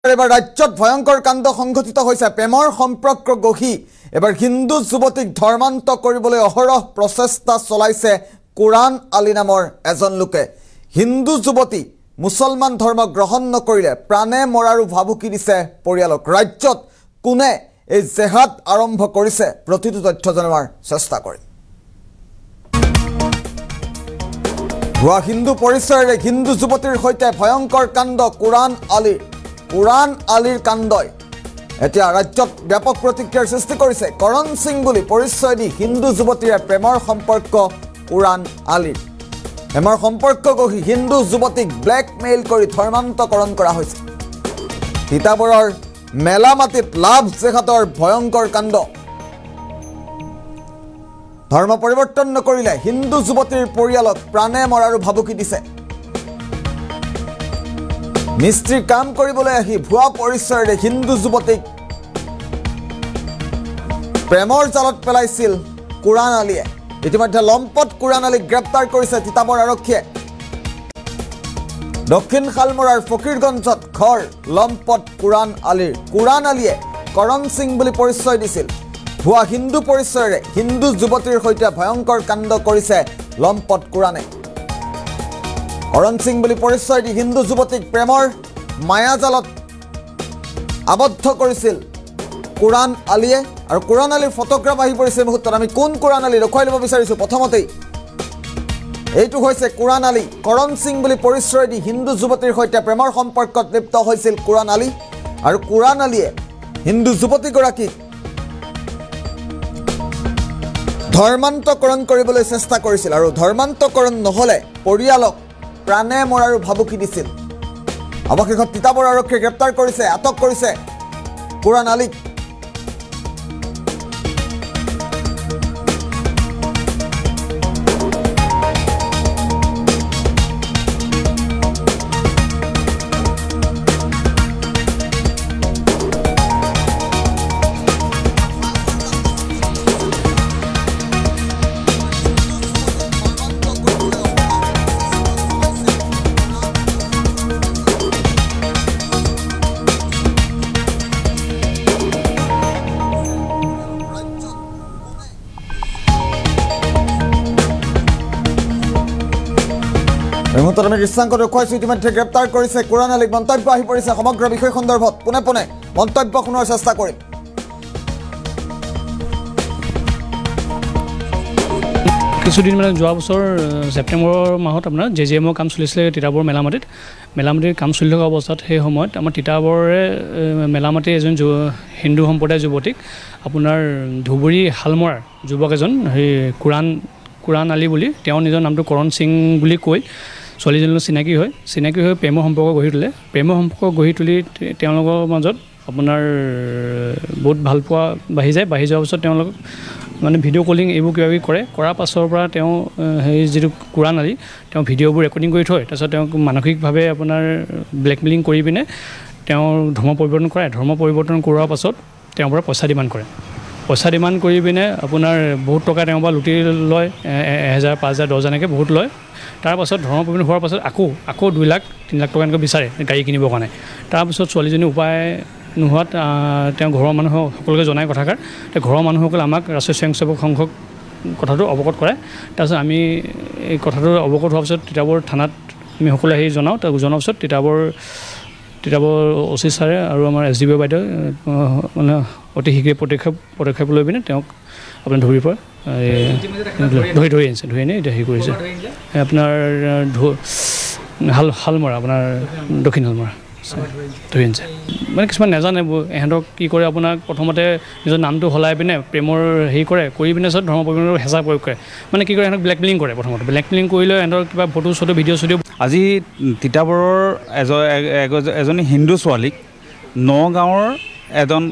এবাৰ ৰাজ্যত ভয়ংকৰ কাণ্ড সংঘটিত হৈছে প্ৰেমৰ সম্পৰ্ক গঢ়ি এবাৰ হিন্দু যুৱতীক ধৰ্মান্ত কৰিবলৈ অহৰহ প্ৰচেষ্টা চলাইছে কুৰান আলী নামৰ এজন লোকে হিন্দু যুৱতী মুছলমান ধৰ্ম গ্ৰহণ নকৰিলে প্ৰাণে মৰাৰো ভাবুকি দিছে পৰিয়ালক ৰাজ্যত কোনে এই জেহাদ আৰম্ভ কৰিছে প্ৰতিটো তথ্য জনাৰ চেষ্টা কৰিম ভুৱা হিন্দু পৰিচয়ৰে হিন্দু যুৱতীৰ সৈতে ভয়ংকৰ কাণ্ড কুৰান আলীৰ কাণ্ডই এতিয়া ৰাজ্যত ব্যাপক প্ৰতিক্ৰিয়াৰ সৃষ্টি কৰিছে কৰণ সিং বুলি পৰিচয় দি হিন্দু যুৱতীৰ প্ৰেমৰ সম্পৰ্ক কুৰান আলীৰ প্ৰেমৰ সম্পৰ্ক গঢ়ি হিন্দু যুৱতীক ব্লেকমেইল কৰি ধৰ্মান্তকৰণ কৰা হৈছে তিতাবৰৰ মেলামাটিত লাভ জেহাদৰ ভয়ংকৰ কাণ্ড ধৰ্ম পৰিৱৰ্তন নকৰিলে হিন্দু যুৱতীৰ পৰিয়ালক প্ৰাণে মৰাৰো ভাবুকি দিছে মিস্ত্ৰী কাম কৰিবলৈ আহি ভুৱা পৰিচয়ৰে হিন্দু যুৱতীক প্ৰেমৰ জালত পেলাইছিল কুৰান আলীয়ে ইতিমধ্যে লম্পট কুৰান আলীক গ্ৰেপ্তাৰ কৰিছে তিতাবৰ আৰক্ষীয়ে দক্ষিণ শালমৰাৰ ফকীৰগঞ্জত ঘৰ লম্পট কুৰান আলীয়ে কৰণ সিং বুলি পৰিচয় দিছিল ভুৱা হিন্দু পৰিচয়ৰে হিন্দু যুৱতীৰ সৈতে ভয়ংকৰ কাণ্ড কৰিছে লম্পট কুৰানে কৰণ সিং বুলি পৰিচয় দি হিন্দু যুৱতীক প্ৰেমৰ মায়াজালত আবদ্ধ কৰিছিল কুৰান আলীয়ে আৰু কুৰান আলীৰ ফটোগ্ৰাফ আহি পৰিছে মুহূৰ্তত আমি কোন কুৰান আলী ৰখাই ল'ব বিচাৰিছোঁ প্ৰথমতেই এইটো হৈছে কুৰান আলী কৰণ সিং বুলি পৰিচয় দি হিন্দু যুৱতীৰ সৈতে প্ৰেমৰ সম্পৰ্কত লিপ্ত হৈছিল কুৰান আলী আৰু কুৰান আলীয়ে হিন্দু যুৱতীগৰাকীক ধৰ্মান্তকৰণ কৰিবলৈ চেষ্টা কৰিছিল আৰু ধৰ্মান্তকৰণ নহ'লে পৰিয়ালক প্ৰাণে মৰাৰো ভাবুকি দিছিল অৱশেষত তিতাবৰ আৰক্ষীয়ে গ্ৰেপ্তাৰ কৰিছে আটক কৰিছে কুৰান আলীক মুহূৰ্তত আমি দৃশ্যাংক দেখুৱাইছোঁ ইতিমধ্যে গ্ৰেপ্তাৰ কৰিছে কুৰান আলীক মন্তব্য আহি পৰিছে সমগ্ৰ বিষয় সন্দৰ্ভত পোনে পোনে মন্তব্য শুনোৱাৰ চেষ্টা কৰিম কিছুদিন মানে যোৱা বছৰ ছেপ্টেম্বৰৰ মাহত আপোনাৰ জেজেএমৰ কাম চলিছিলে তিতাবৰ মেলামাটিৰ কাম চলি থকা অৱস্থাত সেই সময়ত আমাৰ তিতাবৰে মেলামাটিৰ এজন হিন্দু সম্প্ৰদায়ৰ যুৱতীক আপোনাৰ ধুবুৰী শালমৰাৰ যুৱক এজন সেই কুৰান আলী বুলি তেওঁ নিজৰ নামটো কৰণ সিং বুলি কৈ ছোৱালীজনীৰ চিনাকি হৈ প্ৰেমৰ সম্পৰ্ক গঢ়ি তুলি তেওঁলোকৰ মাজত আপোনাৰ বহুত ভাল পোৱা বাঢ়ি যোৱাৰ পাছত তেওঁলোক মানে ভিডিঅ' কলিং এইবোৰ কিবা কিবি কৰাৰ পাছৰ পৰা তেওঁ সেই যিটো কুৰান আলী তেওঁ ভিডিঅ'বোৰ ৰেকৰ্ডিং কৰি থয় তাৰপিছত তেওঁক মানসিকভাৱে আপোনাৰ ব্লেকমেইলিং কৰি পিনে তেওঁ ধৰ্ম পৰিৱৰ্তন কৰাৰ পাছত তেওঁৰ পৰা পইচা ডিমাণ্ড কৰি পিনে আপোনাৰ বহুত টকা তেওঁৰ পৰা লুটি লয় 1000 5000 10,000 এনেকৈ বহুত লয় তাৰপাছত ধৰ্ম পৰিৱৰ্তন হোৱাৰ পাছত আকৌ 2 লাখ 3 লাখ টকা এনেকৈ বিচাৰে গাড়ী কিনিবৰ কাৰণে তাৰপাছত ছোৱালীজনী উপায় নোহোৱাত তেওঁ ঘৰৰ মানুহক সকলোকে জনাই কথাষাৰ ঘৰৰ মানুহসকলে আমাক ৰাষ্ট্ৰীয় স্বয়ংসেৱক সংঘক কথাটো অৱগত কৰে তাৰপিছত আমি এই কথাটো অৱগত হোৱাৰ পিছত তিতাবৰ থানাত আমি সকলোৱে আহি জনাওঁ জনাৰ পিছত তিতাবৰ অচি ছাৰে আৰু আমাৰ SDB বাইদেউ মানে অতি শীঘ্ৰে পদক্ষেপ লৈ পিনে তেওঁক আপোনাৰ ধৰি আনি এতিয়া হেৰি কৰিছে আপোনাৰ শালমৰা আপোনাৰ দক্ষিণ শালমৰা ধৰি আনিছে মানে কিছুমান নাজানে এহেঁতক কি কৰে আপোনাক প্ৰথমতে নিজৰ নামটো সলাই পিনে প্ৰেমৰ হেৰি কৰি পিনে পিছত ধৰ্ম পৰিৱৰ্তনৰ হেঁচা প্ৰয়োগ কৰে মানে কি কৰে এহেঁতক ব্লেকমেইলিং কৰে প্ৰথমতে ব্লেকমেইলিং কৰিলে এহেঁতৰ কিবা ফটো ভিডিঅ' আজি তিতাবৰৰ এজনী হিন্দু ছোৱালীক নগাঁৱৰ এজন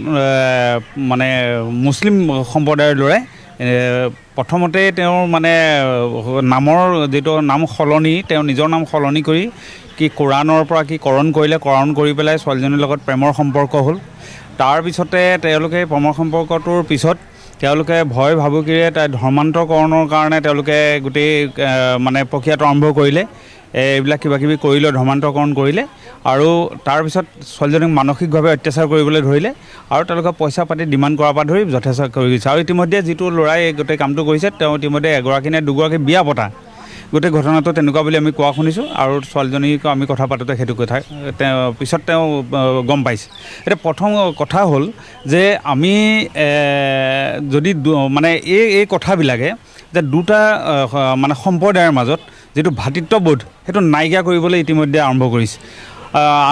মানে মুছলিম সম্প্ৰদায়ৰ ল'ৰাই প্ৰথমতে তেওঁৰ মানে নামৰ যিটো নাম সলনি তেওঁ নিজৰ নাম সলনি কৰি কি কুৰানৰ পৰা কি কৰণ কৰি পেলাই ছোৱালীজনীৰ লগত প্ৰেমৰ সম্পৰ্ক হ'ল তাৰপিছতে তেওঁলোকে প্ৰেমৰ সম্পৰ্কটোৰ পিছত তেওঁলোকে ভয় ভাবুকিৰে তাই ধৰ্মান্তকৰণৰ কাৰণে তেওঁলোকে গোটেই মানে প্ৰক্ৰিয়াটো আৰম্ভ কৰিলে এইবিলাক কিবা কিবি কৰিলে, ধৰ্মান্তৰকৰণ কৰিলে আৰু তাৰপিছত ছোৱালীজনীক মানসিকভাৱে অত্যাচাৰ কৰিবলৈ ধৰিলে আৰু তেওঁলোকে পইচা পাতি ডিমাণ্ড কৰাৰ পৰা ধৰি যথেষ্ট কৰি গৈছে। আৰু ইতিমধ্যে যিটো ল'ৰাই গোটেই কামটো কৰিছে তেওঁ ইতিমধ্যে এগৰাকী নে দুগৰাকী বিয়া পতা, গোটেই ঘটনাটো তেনেকুৱা বুলি আমি কোৱা শুনিছোঁ। আৰু ছোৱালীজনীক আমি কথা পাতোঁতে সেইটো কথা পিছত তেওঁ গম পাইছে। এতিয়া প্ৰথম কথা হ'ল যে আমি যদি মানে এই কথাবিলাকে যে দুটা মানে সম্প্ৰদায়ৰ মাজত যিটো ভাতৃত্ববোধ সেইটো নাইকিয়া কৰিবলৈ ইতিমধ্যে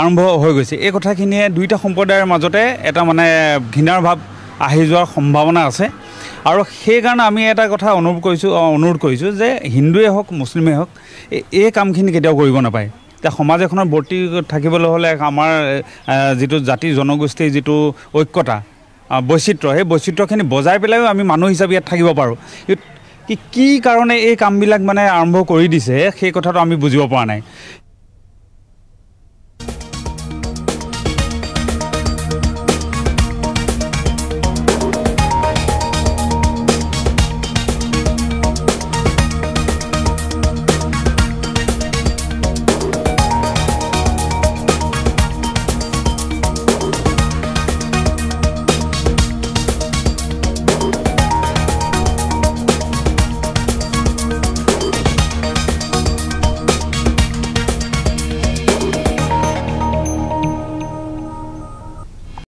আৰম্ভ হৈ গৈছে। এই কথাখিনিয়ে দুইটা সম্প্ৰদায়ৰ মাজতে এটা মানে ঘৃণাৰ ভাৱ আহি যোৱাৰ সম্ভাৱনা আছে। আৰু সেইকাৰণে আমি এটা কথা অনুৰোধ কৰিছোঁ যে হিন্দুৱে হওক মুছলিমেই হওক এই কামখিনি কেতিয়াও কৰিব নাপায়। এতিয়া সমাজ এখনত বৰ্তি থাকিবলৈ হ'লে আমাৰ যিটো জাতি জনগোষ্ঠীৰ যিটো ঐক্যতা বৈচিত্ৰ্য, সেই বৈচিত্ৰ্যখিনি বজাই পেলাইও আমি মানুহ হিচাপে ইয়াত থাকিব পাৰোঁ। কি কাৰণে এই কামবিলাক মানে আৰম্ভ কৰি দিছে সেই কথাটো আমি বুজিব পৰা নাই।